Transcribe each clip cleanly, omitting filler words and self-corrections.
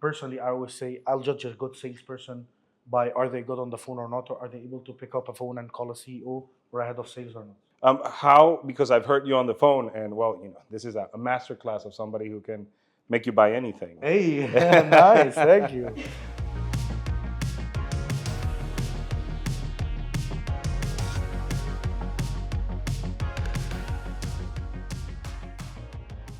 personally, I always say I'll judge a good salesperson by are they good on the phone or not, or are they able to pick up a phone and call a CEO or a head of sales or not. How? Because I've heard you on the phone, and well, this is a masterclass of somebody who can make you buy anything. Hey, nice, thank you.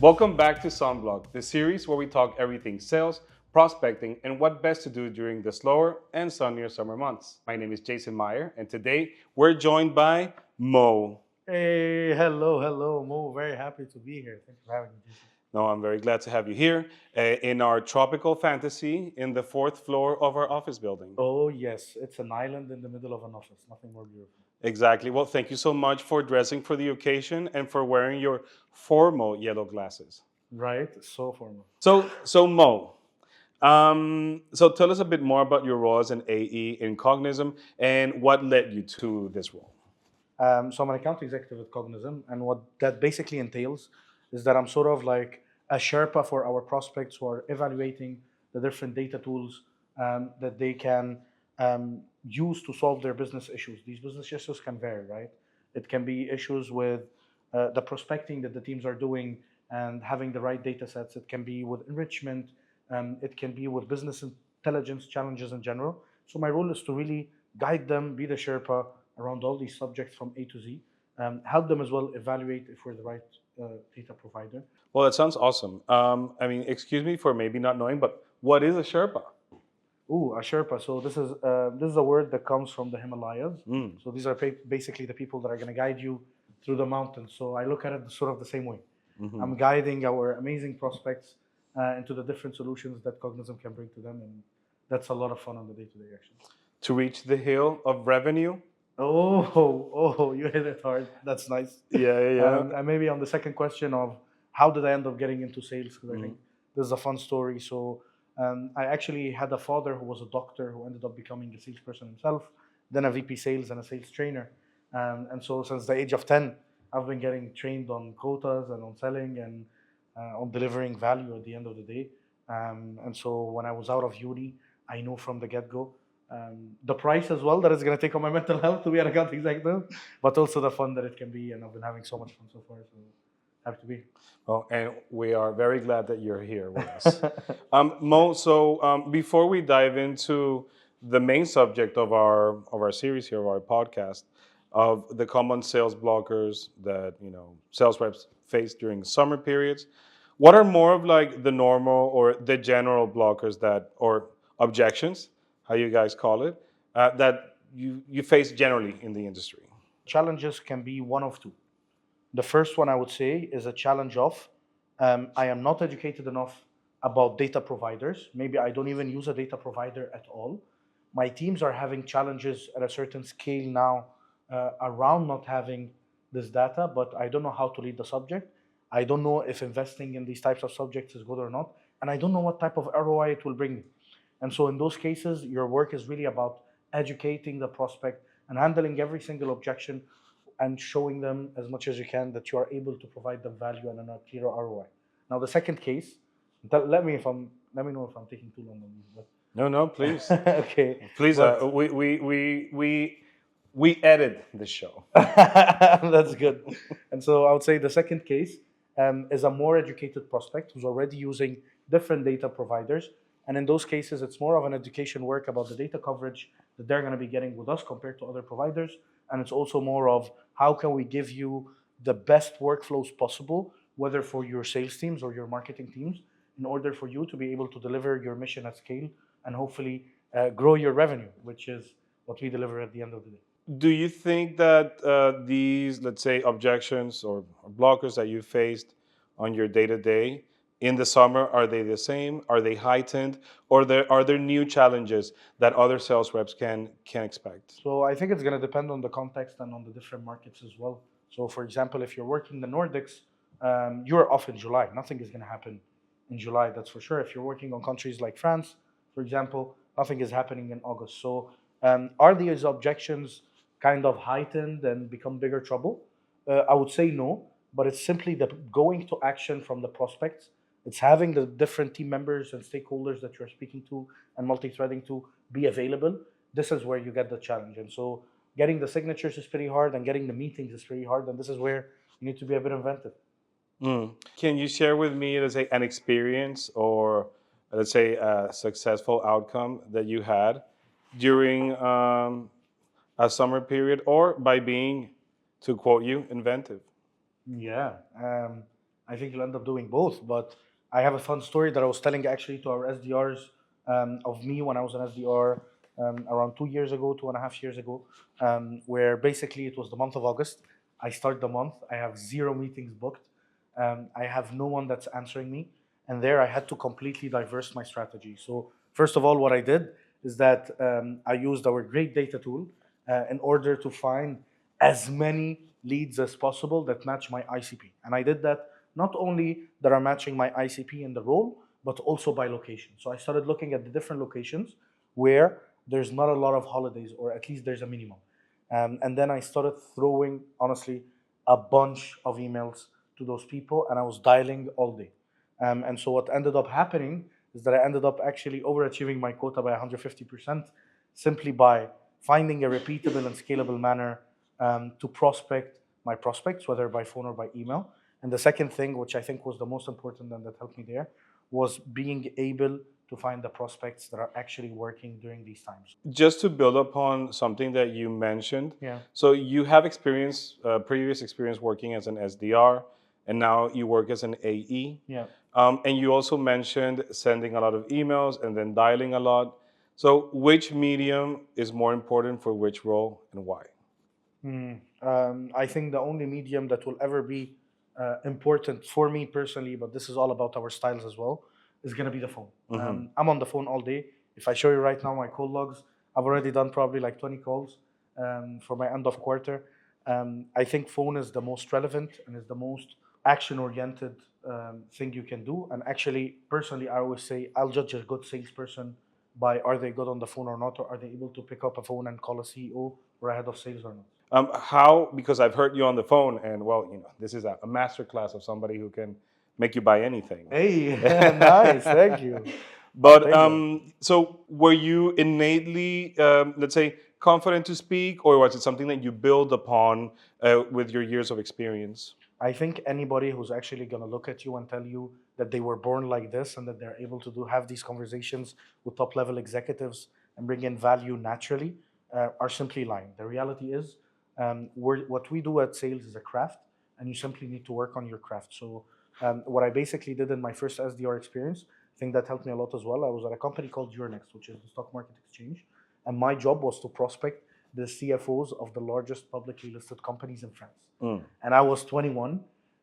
Welcome back to SomeBlock, the series where we talk everything sales, prospecting, and what best to do during the slower and sunnier summer months. My name is Jason Meyer, and today we're joined by Mo. Hey, hello, Mo. Very happy to be here. Thanks for having me, Jason. No, I'm very glad to have you here in our tropical fantasy in the fourth floor of our office building. Oh, yes, it's an island in the middle of an office. Nothing more beautiful. Exactly. Well, thank you so much for dressing for the occasion and for wearing your formal yellow glasses. Right, so formal. So Mo, so tell us a bit more about your role as an AE in Cognism and what led you to this role. So I'm an account executive at Cognism, and what that basically entails is that I'm sort of like a Sherpa for our prospects who are evaluating the different data tools that they can use to solve their business issues. These business issues can vary, right? It can be issues with the prospecting that the teams are doing and having the right data sets. It can be with enrichment. It can be with business intelligence challenges in general. So my role is to really guide them, be the Sherpa around all these subjects from A to Z, help them as well evaluate if we're the right data provider. Well, that sounds awesome. I mean, excuse me for maybe not knowing, but what is a Sherpa? Ooh, a Sherpa. So this is a word that comes from the Himalayas. Mm. So these are basically the people that are going to guide you through the mountains. So I look at it sort of the same way. Mm-hmm. I'm guiding our amazing prospects into the different solutions that Cognism can bring to them, and that's a lot of fun on the day-to-day actions. To reach the hill of revenue. Oh, you hit it hard. That's nice. Yeah. And maybe on the second question of how did I end up getting into sales? Because I think this is a fun story. So I actually had a father who was a doctor who ended up becoming a salesperson himself, then a VP sales and a sales trainer. And so since the age of 10, I've been getting trained on quotas and on selling and on delivering value at the end of the day. And so when I was out of uni, I knew from the get-go the price as well that it's going to take on my mental health to be an account executive, but also the fun that it can be. And I've been having so much fun so far, so happy to be. Well, and we are very glad that you're here with us. Mo, so before we dive into the main subject of our series here, of our podcast, of the common sales blockers that sales reps face during summer periods, what are more of like the normal or the general blockers that, or objections, how you guys call it, that you face generally in the industry? Challenges can be one of two. The first one I would say is a challenge of I am not educated enough about data providers. Maybe I don't even use a data provider at all. My teams are having challenges at a certain scale now around not having this data, but I don't know how to lead the subject. I don't know if investing in these types of subjects is good or not, and I don't know what type of ROI it will bring me. And so in those cases, your work is really about educating the prospect and handling every single objection and showing them as much as you can that you are able to provide them value and a clear ROI. Now, the second case, let me know if I'm taking too long on these. But No, please. okay. Please, we edit the show. That's good. And so I would say the second case is a more educated prospect who's already using different data providers. And in those cases, it's more of an education work about the data coverage that they're going to be getting with us compared to other providers. And it's also more of how can we give you the best workflows possible, whether for your sales teams or your marketing teams, in order for you to be able to deliver your mission at scale and hopefully grow your revenue, which is what we deliver at the end of the day. Do you think that these, let's say, objections or blockers that you faced on your day-to-day in the summer, are they the same? Are they heightened? Or are there new challenges that other sales reps can expect? So I think it's going to depend on the context and on the different markets as well. So for example, if you're working in the Nordics, you're off in July. Nothing is going to happen in July, that's for sure. If you're working on countries like France, for example, nothing is happening in August. So are these objections kind of heightened and become bigger trouble? I would say no, but it's simply the going to action from the prospects It's having the different team members and stakeholders that you're speaking to and multi-threading to be available. This is where you get the challenge. And so getting the signatures is pretty hard, and getting the meetings is pretty hard. And this is where you need to be a bit inventive. Can you share with me, let's say, an experience or let's say a successful outcome that you had during a summer period, or by being, to quote you, inventive? Yeah, I think you'll end up doing both. But I have a fun story that I was telling actually to our SDRs of me when I was an SDR around 2 years ago, 2.5 years ago, where basically it was the month of August. I start the month, I have 0 meetings booked, I have no one that's answering me. And there I had to completely diverse my strategy. So, first of all, what I did is that I used our great data tool in order to find as many leads as possible that match my ICP. And I did that not only that are matching my ICP in the role, but also by location. So I started looking at the different locations where there's not a lot of holidays, or at least there's a minimum. And then I started throwing, honestly, a bunch of emails to those people, and I was dialing all day. And so what ended up happening is that I ended up actually overachieving my quota by 150%, simply by finding a repeatable and scalable manner to prospect my prospects, whether by phone or by email. And the second thing, which I think was the most important and that helped me there, was being able to find the prospects that are actually working during these times. Just to build upon something that you mentioned, Yeah. so you have experience, previous experience working as an SDR, and now you work as an AE. Yeah. And you also mentioned sending a lot of emails and then dialing a lot. So, which medium is more important for which role and why? I think the only medium that will ever be important for me personally, but this is all about our styles as well, is going to be the phone. I'm on the phone all day. If I show you right now my call logs, I've already done probably like 20 calls for my end of quarter. I think phone is the most relevant and is the most action-oriented thing you can do. And actually, personally, I always say I'll judge a good salesperson by are they good on the phone or not, or are they able to pick up a phone and call a CEO or a head of sales or not. How, because I've heard you on the phone, and well, this is a masterclass of somebody who can make you buy anything. Hey, nice, thank you. But Thank you. so were you innately, let's say, confident to speak, or was it something that you build upon with your years of experience? I think anybody who's actually going to look at you and tell you that they were born like this and that they're able to have these conversations with top level executives and bring in value naturally are simply lying. The reality is, what we do at sales is a craft, and you simply need to work on your craft. So, what I basically did in my first SDR experience, I think that helped me a lot as well. I was at a company called Euronext, which is the stock market exchange, and my job was to prospect the CFOs of the largest publicly listed companies in France. And I was 21,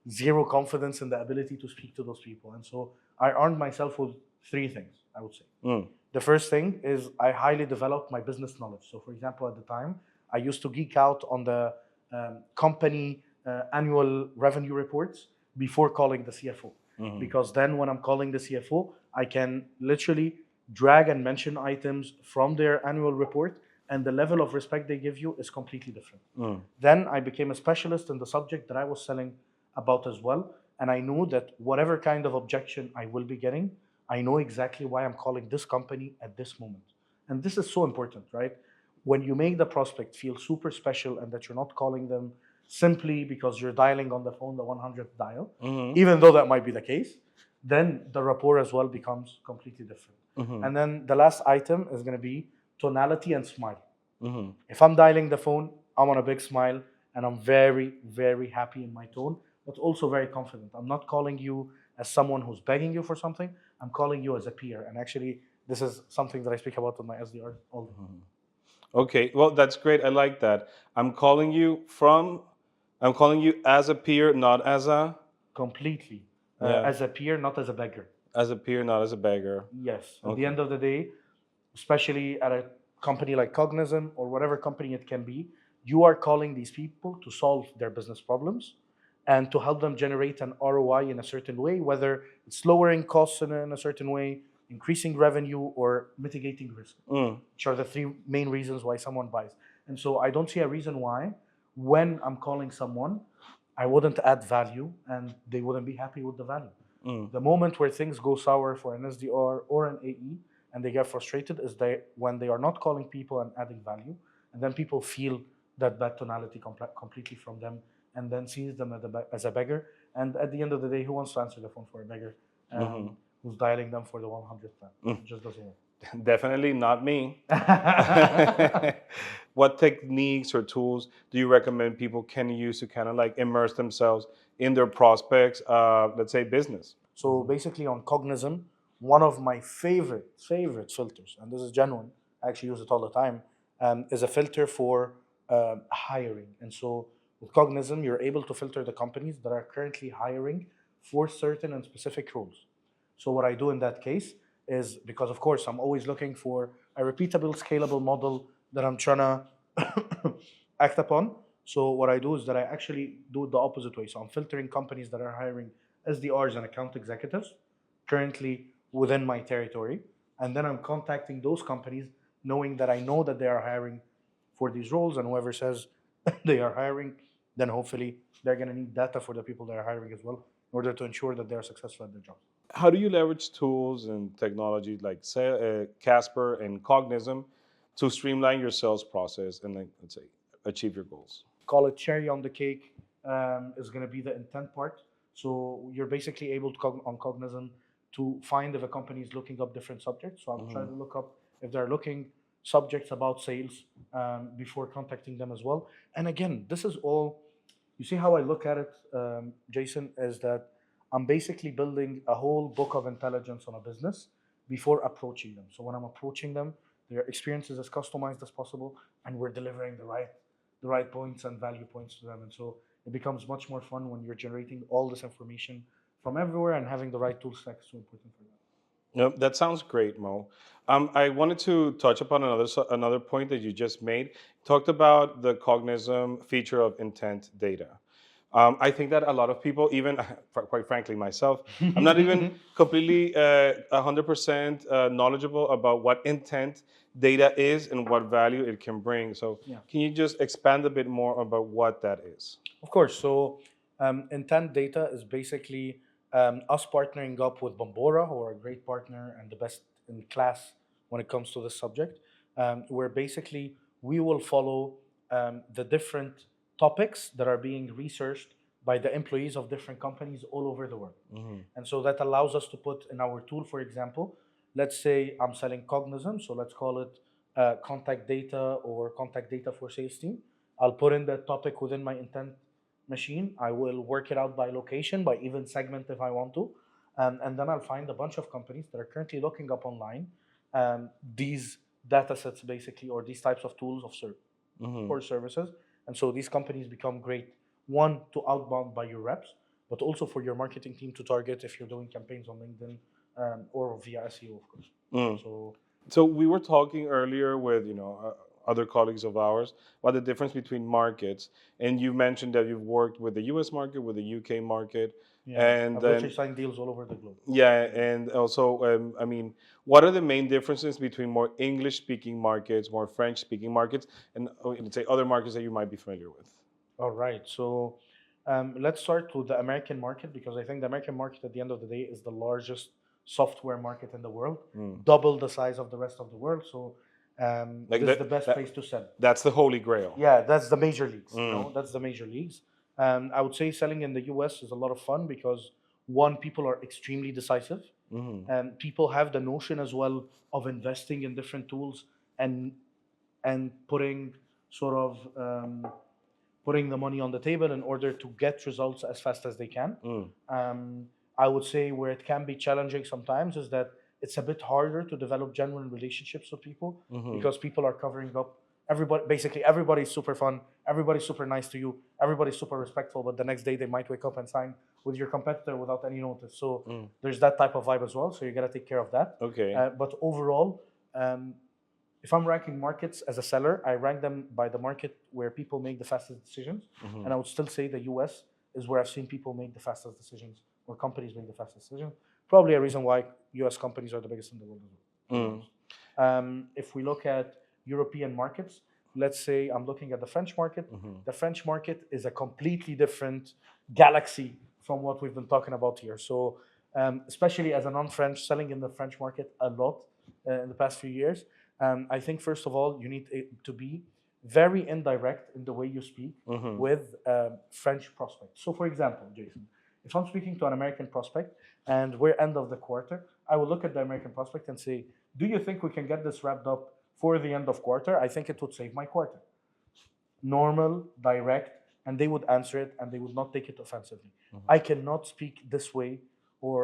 zero confidence in the ability to speak to those people. And so I armed myself with 3 things, I would say. The first thing is I highly developed my business knowledge. So, for example, at the time, I used to geek out on the company annual revenue reports before calling the CFO. Because then when I'm calling the CFO, I can literally drag and mention items from their annual report, and the level of respect they give you is completely different. Then I became a specialist in the subject that I was selling about as well. And I knew that whatever kind of objection I will be getting, I know exactly why I'm calling this company at this moment. And this is so important, right? When you make the prospect feel super special and that you're not calling them simply because you're dialing on the phone the 100th dial, even though that might be the case, then the rapport as well becomes completely different. And then the last item is going to be tonality and smile. If I'm dialing the phone, I want a big smile and I'm very, very happy in my tone, but also very confident. I'm not calling you as someone who's begging you for something. I'm calling you as a peer. And actually, this is something that I speak about with my SDR all the time. Okay, well, that's great. I like that. I'm calling you as a peer, not as a... Completely. Yeah. As a peer, not as a beggar. As a peer, not as a beggar. Yes. At Okay. the end of the day, especially at a company like Cognism or whatever company it can be, you are calling these people to solve their business problems and to help them generate an ROI in a certain way, whether it's lowering costs in a certain way, increasing revenue, or mitigating risk, which are the 3 main reasons why someone buys. And so I don't see a reason why, when I'm calling someone, I wouldn't add value and they wouldn't be happy with the value. The moment where things go sour for an SDR or an AE and they get frustrated is when they are not calling people and adding value, and then people feel that bad tonality completely from them, and then sees them as a beggar. And at the end of the day, who wants to answer the phone for a beggar who's dialing them for the 100th time? It just doesn't work. Definitely not me. What techniques or tools do you recommend people can use to kind of like immerse themselves in their prospects, let's say business? So basically on Cognism, one of my favorite filters, and this is genuine, I actually use it all the time, is a filter for hiring. And so with Cognism, you're able to filter the companies that are currently hiring for certain and specific roles. So what I do in that case is, because of course I'm always looking for a repeatable, scalable model that I'm trying to act upon. So what I do is that I actually do it the opposite way. So I'm filtering companies that are hiring SDRs and account executives currently within my territory. And then I'm contacting those companies knowing that I know that they are hiring for these roles, and whoever says they are hiring, then hopefully they're going to need data for the people they are hiring as well in order to ensure that they are successful at their job. How do you leverage tools and technologies like Casper and Cognism to streamline your sales process and, like, let's say, achieve your goals? Call it cherry on the cake is going to be the intent part. So you're basically able to, on Cognism, to find if a company is looking up different subjects. So I'm trying to look up if they're looking subjects about sales before contacting them as well. And again, this is all, you see how I look at it, Jason, is that I'm basically building a whole book of intelligence on a business before approaching them. So when I'm approaching them, their experience is as customized as possible, and we're delivering the right points and value points to them. And so it becomes much more fun when you're generating all this information from everywhere, and having the right tool stack is so important for that. No, that sounds great, Mo. I wanted to touch upon another point that you just made. Talked about the Cognism feature of intent data. I think that a lot of people, even quite frankly myself, I'm not even completely 100% knowledgeable about what intent data is and what value it can bring. So can you just expand a bit more about what that is? Of course. So intent data is basically us partnering up with Bombora, who are a great partner and the best in class when it comes to this subject, where basically we will follow the different topics that are being researched by the employees of different companies all over the world. And so that allows us to put in our tool, for example, let's say I'm selling Cognism, so let's call it contact data or contact data for sales team. I'll put in that topic within my intent machine. I will work it out by location, by even segment if I want to. And then I'll find a bunch of companies that are currently looking up online these data sets basically, or these types of tools or services. And so these companies become great, one, to outbound by your reps, but also for your marketing team to target if you're doing campaigns on LinkedIn or via SEO, of course. So we were talking earlier with other colleagues of ours about the difference between markets, and you mentioned that you've worked with the U.S. market, with the UK market, and I've literally signed deals all over the globe. Yeah, and also, I mean, what are the main differences between more English-speaking markets, more French-speaking markets, and let's say other markets that you might be familiar with? All right, so let's start with the American market, because I think the American market at the end of the day is the largest software market in the world, double the size of the rest of the world. So this is the best place to sell. That's the holy grail. Yeah, that's the major leagues. That's the major leagues. I would say selling in the US is a lot of fun because, one, people are extremely decisive, and people have the notion as well of investing in different tools and putting sort of putting the money on the table in order to get results as fast as they can. I would say where it can be challenging sometimes is that it's a bit harder to develop genuine relationships with people because people are covering up. Everybody's super fun, everybody's super nice to you, everybody's super respectful, but the next day they might wake up and sign with your competitor without any notice. So there's that type of vibe as well. So you gotta take care of that. Okay. But overall, if I'm ranking markets as a seller, I rank them by the market where people make the fastest decisions. And I would still say the US is where I've seen people make the fastest decisions, or companies make the fastest decisions. Probably a reason why US companies are the biggest in the world as well. If we look at European markets, let's say I'm looking at the French market. The French market is a completely different galaxy from what we've been talking about here. So especially as a non-French, selling in the French market a lot in the past few years. I think first of all, you need to be very indirect in the way you speak with French prospects. So, for example, Jason, if I'm speaking to an American prospect and we're end of the quarter, I will look at the American prospect and say, "Do you think we can get this wrapped up for the end of quarter? I think it would save my quarter." Normal, direct, and they would answer it and they would not take it offensively. I cannot speak this way or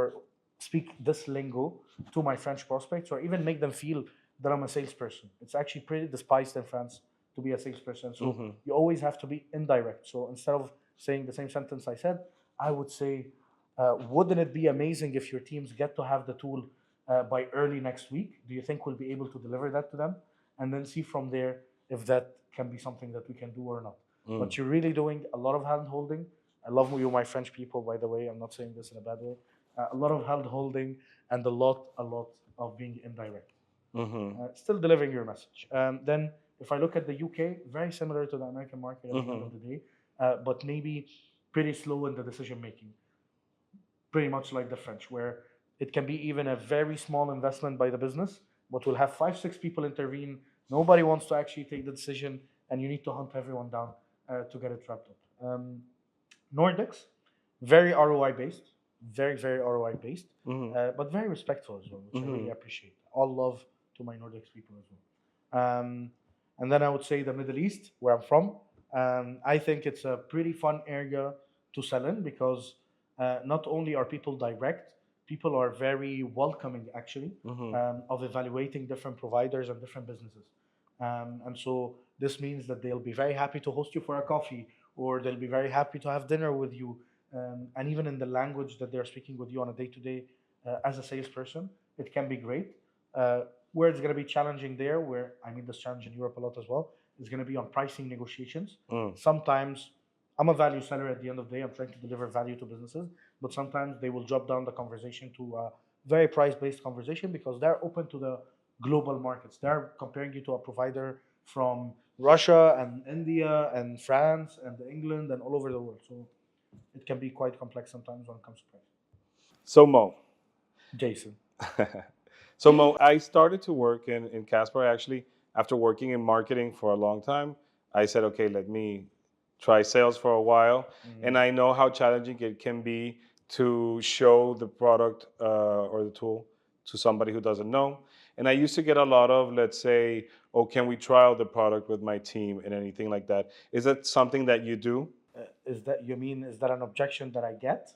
speak this lingo to my French prospects or even make them feel that I'm a salesperson. It's actually pretty despised in France to be a salesperson. So you always have to be indirect. So instead of saying the same sentence I said, I would say, wouldn't it be amazing if your teams get to have the tool by early next week? Do you think we'll be able to deliver that to them? And then see from there if that can be something that we can do or not. But you're really doing a lot of hand holding. I love you, my French people, by the way. I'm not saying this in a bad way. A lot of hand holding and a lot of being indirect. Still delivering your message. Then, if I look at the UK, very similar to the American market at the end of the day, but maybe pretty slow in the decision making. Pretty much like the French, where it can be even a very small investment by the business, but we'll have 5-6 people intervene. Nobody wants to actually take the decision, and you need to hunt everyone down to get it wrapped up. Nordics, very ROI based, very ROI based, but very respectful as well, which I really appreciate. All love to my Nordics people as well. And then I would say the Middle East, where I'm from. I think it's a pretty fun area to sell in because not only are people direct, people are very welcoming actually of evaluating different providers and different businesses. And so this means that they'll be very happy to host you for a coffee, or they'll be very happy to have dinner with you. And even in the language that they're speaking with you on a day-to-day as a salesperson, it can be great. Where it's going to be challenging there, where I mean this challenge in Europe a lot as well, is going to be on pricing negotiations. Sometimes I'm a value seller at the end of the day. I'm trying to deliver value to businesses, but sometimes they will drop down the conversation to a very price-based conversation because they're open to the global markets. They're comparing you to a provider from Russia and India and France and England and all over the world. So it can be quite complex sometimes when it comes to price. So Mo, Jason. So Mo, I started to work in Casper actually after working in marketing for a long time. I said, okay, let me try sales for a while. And I know how challenging it can be to show the product or the tool to somebody who doesn't know. And I used to get a lot of, let's say, oh, can we trial the product with my team and anything like that? Is that something that you do? Is that an objection that I get?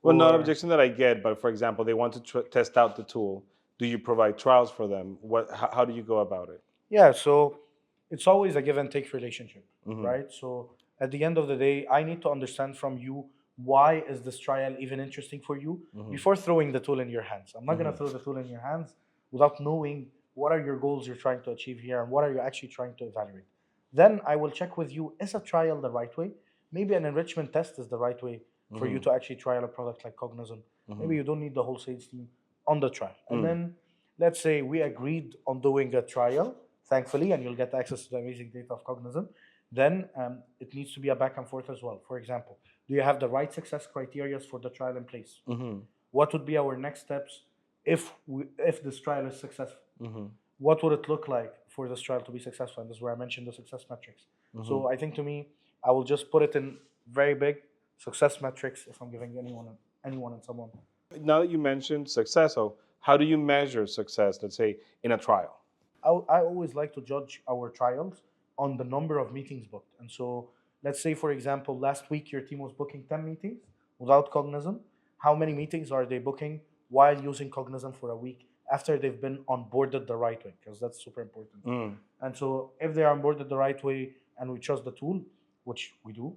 Well, not an objection that I get, but for example, they want to test out the tool. Do you provide trials for them? How do you go about it? Yeah, so it's always a give and take relationship, right? So at the end of the day, I need to understand from you, why is this trial even interesting for you before throwing the tool in your hands. I'm not going to throw the tool in your hands without knowing what are your goals you're trying to achieve here and what are you actually trying to evaluate. Then I will check with you, is a trial the right way? Maybe an enrichment test is the right way for you to actually trial a product like Cognism. Maybe you don't need the whole sales team on the trial. And then let's say we agreed on doing a trial, thankfully, and you'll get access to the amazing data of Cognism. Then it needs to be a back and forth as well. For example, do you have the right success criteria for the trial in place? What would be our next steps if this trial is successful? What would it look like for this trial to be successful? And this is where I mentioned the success metrics. So I think to me, I will just put it in very big success metrics if I'm giving anyone and someone. Now that you mentioned success, how do you measure success, let's say, in a trial? I always like to judge our trials on the number of meetings booked. And so let's say, for example, last week your team was booking 10 meetings without Cognism. How many meetings are they booking while using Cognism for a week after they've been onboarded the right way? Because that's super important. And so if they are onboarded the right way and we trust the tool, which we do,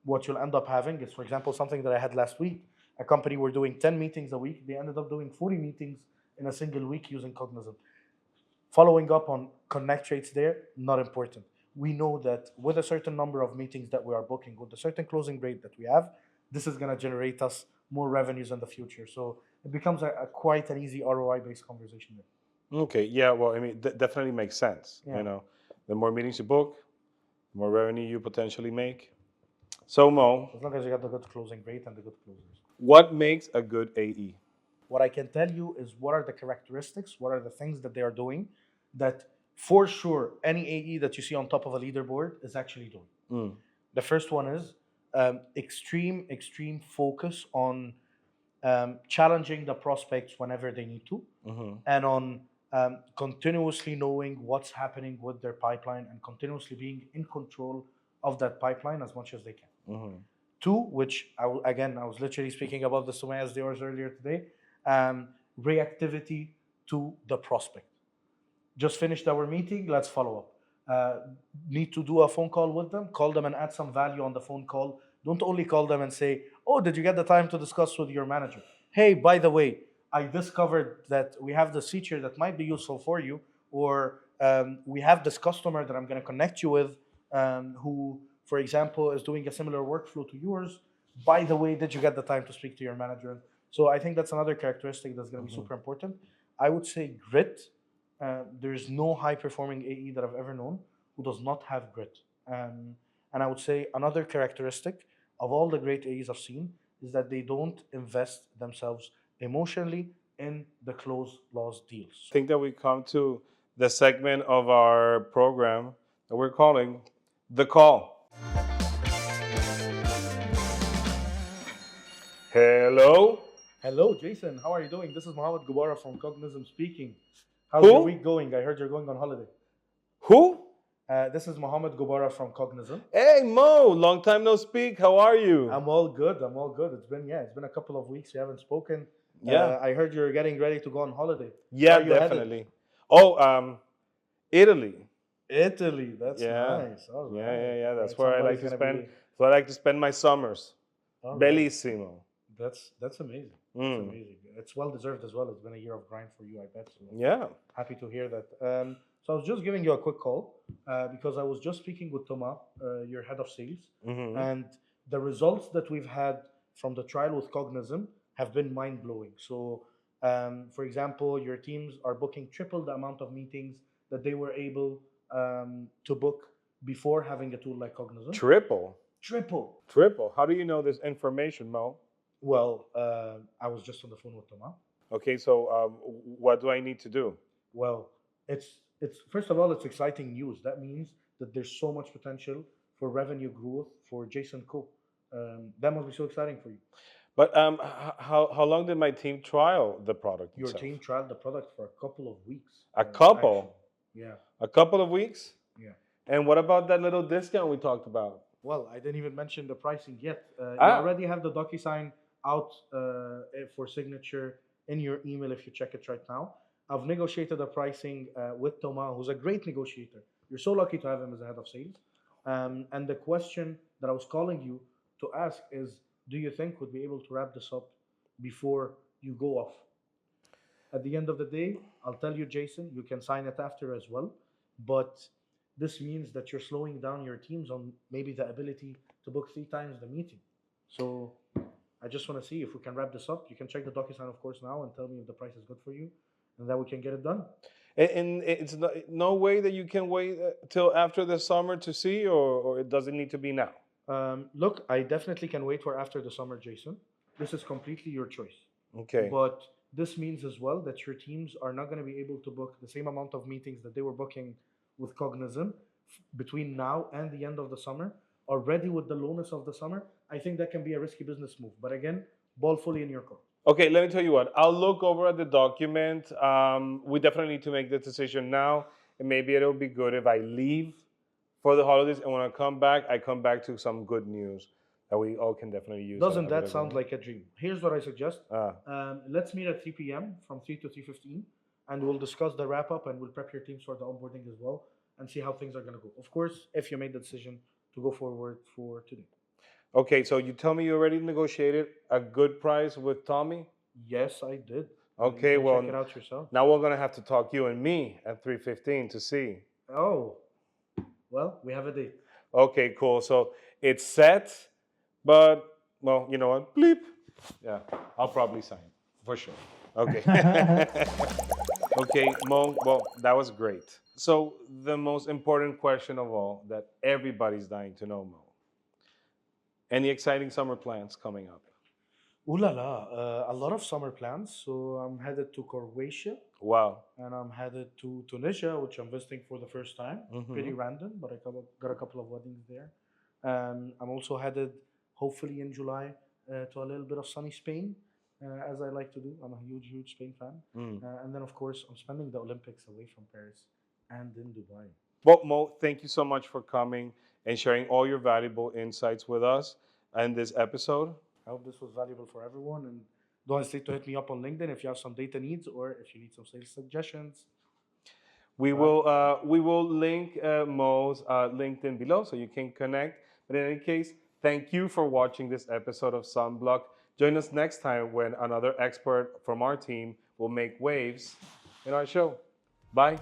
what you'll end up having is, for example, something that I had last week. A company were doing 10 meetings a week. They ended up doing 40 meetings in a single week using Cognism. Following up on connect rates there, not important. We know that with a certain number of meetings that we are booking, with a certain closing rate that we have, this is going to generate us more revenues in the future. So it becomes a quite an easy ROI-based conversation there. Okay, yeah, well, I mean, definitely makes sense. Yeah. You know, the more meetings you book, the more revenue you potentially make. So Mo, As long as you got the good closing rate and the good closers. What makes a good AE? What I can tell you is what are the characteristics, what are the things that they are doing that for sure any AE that you see on top of a leaderboard is actually doing. The first one is extreme focus on challenging the prospects whenever they need to, and on continuously knowing what's happening with their pipeline and continuously being in control of that pipeline as much as they can. Two, which again, I was literally speaking about the Sumayya's yours earlier today, reactivity to the prospect. Just finished our meeting, let's follow up. Need to do a phone call with them, call them and add some value on the phone call. Don't only call them and say, oh, did you get the time to discuss with your manager? Hey, by the way, I discovered that we have this feature that might be useful for you, or we have this customer that I'm going to connect you with who, for example, is doing a similar workflow to yours. By the way, did you get the time to speak to your manager? So I think that's another characteristic that's going to be super important. I would say grit. There's no high-performing AE that I've ever known who does not have grit. And I would say another characteristic of all the great AEs I've seen is that they don't invest themselves emotionally in the close-loss deals. I think that we come to the segment of our program that we're calling The Call. Hello? Hello, Jason. How are you doing? This is Mohamed Ghobara from Cognism speaking. How's Who? your week going? I heard you're going on holiday. Who? This is Mohamed Ghobara from Cognism. Hey, Mo, long time no speak. How are you? I'm all good. It's been a couple of weeks. We haven't spoken. Yeah. I heard you're getting ready to go on holiday. Yeah, Where are you headed? definitely. Oh, Italy. Italy. That's Yeah. nice. All right. Yeah. That's Right, where I somebody's like to gonna spend. be- That's where I like to spend my summers. all right. Bellissimo. That's amazing. That's amazing. It's well deserved as well. It's been a year of grind for you, I bet. So Yeah. happy to hear that. So I was just giving you a quick call because I was just speaking with Thomas, your head of sales, and the results that we've had from the trial with Cognism have been mind blowing. So, for example, your teams are booking triple the amount of meetings that they were able to book before having a tool like Cognism. Triple. Triple. How do you know this information, Mo? Well, I was just on the phone with Thomas. Okay, so what do I need to do? Well, it's first of all, it's exciting news. That means that there's so much potential for revenue growth for Jason Co. That must be so exciting for you. But how long did my team trial the product Your itself? team trialed the product for a couple of weeks. A couple? Actually. Yeah. A couple of weeks? Yeah. And what about that little discount we talked about? Well, I didn't even mention the pricing yet. You Ah. already have the DocuSign out for signature in your email if you check it right now. I've negotiated the pricing with Thomas, who's a great negotiator. You're so lucky to have him as a head of sales. And the question that I was calling you to ask is, do you think we'd be able to wrap this up before you go off? At the end of the day, I'll tell you, Jason, you can sign it after as well. But this means that you're slowing down your teams on maybe the ability to book 3 times the meeting. So I just want to see if we can wrap this up. You can check the DocuSign, of course, now and tell me if the price is good for you, and then we can get it done. And it's no way that you can wait till after the summer to see, or it doesn't need to be now? Look, I definitely can wait for after the summer, Jason. This is completely your choice. Okay. But this means as well that your teams are not going to be able to book the same amount of meetings that they were booking with Cognism between now and the end of the summer. Already with the lowness of the summer, I think that can be a risky business move. But again, ball fully in your court. Okay, let me tell you what. I'll look over at the document. We definitely need to make the decision now, and maybe it'll be good if I leave for the holidays, and when I come back to some good news that we all can definitely use. Doesn't that sound like a dream? Here's what I suggest. Ah. Let's meet at 3 p.m. from 3 to 3:15, and we'll discuss the wrap up, and we'll prep your teams for the onboarding as well, and see how things are going to go. Of course, if you made the decision to go forward for today. Okay, so you tell me you already negotiated a good price with Tommy? Yes, I did. Okay, You can well, check it out yourself. now we're gonna have to talk you and me at 3:15 to see. Oh, well, we have a date. Okay, cool. So it's set, but well, you know what? Bleep. Yeah, I'll probably sign for sure. Okay. Okay, Mo. Well, that was great. So the most important question of all that everybody's dying to know, Mo. Any exciting summer plans coming up? Ooh la la, a lot of summer plans. So I'm headed to Croatia Wow. and I'm headed to Tunisia, which I'm visiting for the first time. Pretty random, but I got a couple of weddings there. I'm also headed, hopefully in July, to a little bit of sunny Spain, as I like to do. I'm a huge, huge Spain fan. And then, of course, I'm spending the Olympics away from Paris and in Dubai. Well, Mo, thank you so much for coming and sharing all your valuable insights with us in this episode. I hope this was valuable for everyone. And don't hesitate to hit me up on LinkedIn if you have some data needs or if you need some sales suggestions. We will link Mo's LinkedIn below so you can connect. But in any case, thank you for watching this episode of SomeBlock. Join us next time when another expert from our team will make waves in our show. Bye.